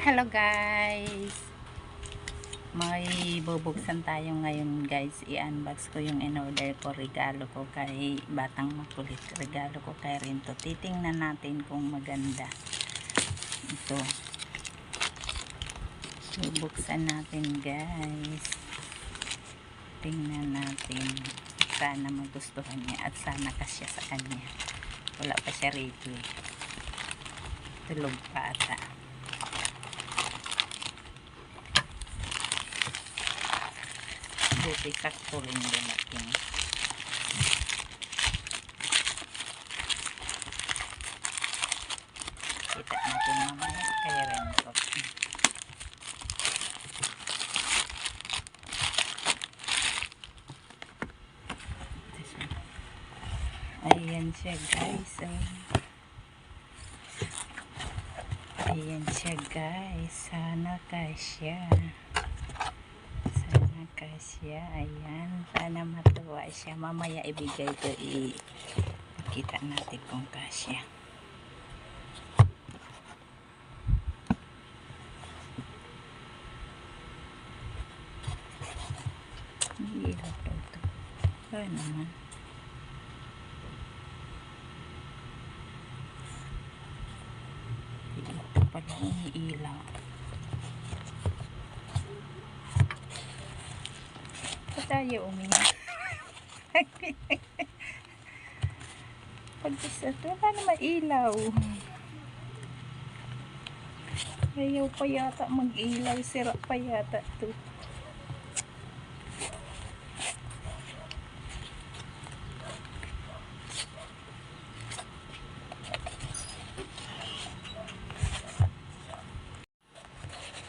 Hello guys! May bubuksan tayo ngayon guys. I-unbox ko yung in-order ko. Regalo ko kay Batang Makulit. Regalo ko kay Rinto. Titingnan natin kung maganda. Ito. Bubuksan natin guys. Tingnan natin. Sana magustuhan niya at sana kasya sa kanya. Wala pa siya rito. Tulog pa ata. Buti sakto rin dumating. Kita natin mamaya kaya rin ko. Ayan siya guys. Ayan siya guys. Sana kasya. Kasya, ayan, sana matuwa siya. Mamaya ibigay ko, kita natin kung kasya. Ilaw daw ito. Ba naman? Ito pala yung ilaw. Tayo umiyak. Pag-isa ito, wala naman ilaw. Ayaw pa yata mag-ilaw. Sira pa yata ito.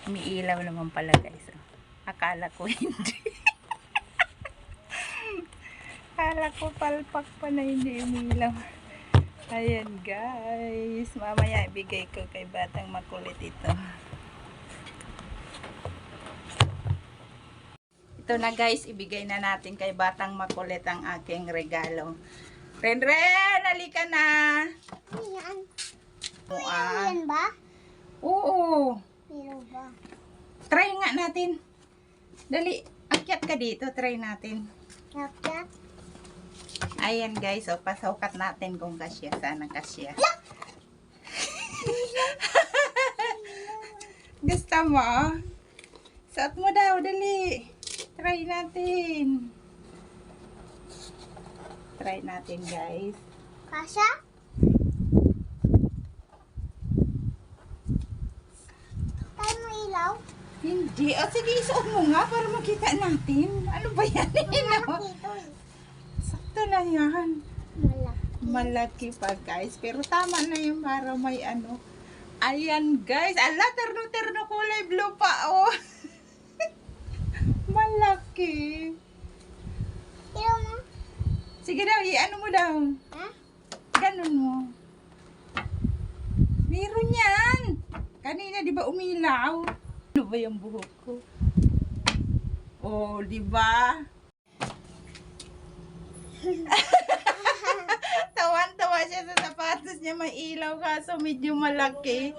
May ilaw naman pala guys. Akala ko hindi. Akala ko palpak pa na hindi umilaw. Ayan guys. Mamaya ibigay ko kay Batang Makulit ito. Ito na guys. Ibigay na natin kay Batang Makulit ang aking regalo. Ren, halika na. Ayan. Ayan ba? Oo. Meron ba? Try nga natin. Dali. Akyat ka dito. Try natin. Akyat? Ayan guys, so pasukat natin kung kasya. Sana kasya. Gusto mo? Suot mo daw, dali. Try natin. Try natin guys. Kasha? Tayo mo ilaw? Hindi. O sige, isuot mo nga para makita natin. Ano ba yan? Malaki ito eh. Sakto na yan. Malaki. Malaki pa guys. Pero tama na yung para may ano. Ayan guys. Ala, terno-terno kulay blue pa oh. Malaki. Ilaw mo? Sige daw, i-ano mo daw. Ha? Ganun mo. Meron yan. Kanina di ba umilaw? Ano ba yung buhok ko? Oh, di ba? Tawan-tawa siya sa sapatos niya. May ilaw kaso medyo malaki.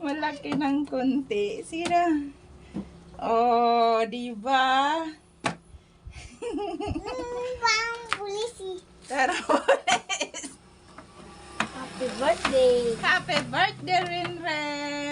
Malaki ng konti. Sira. Oh, di ba? Parang pulis eh. Taroles. Happy birthday. Happy birthday, Rinren.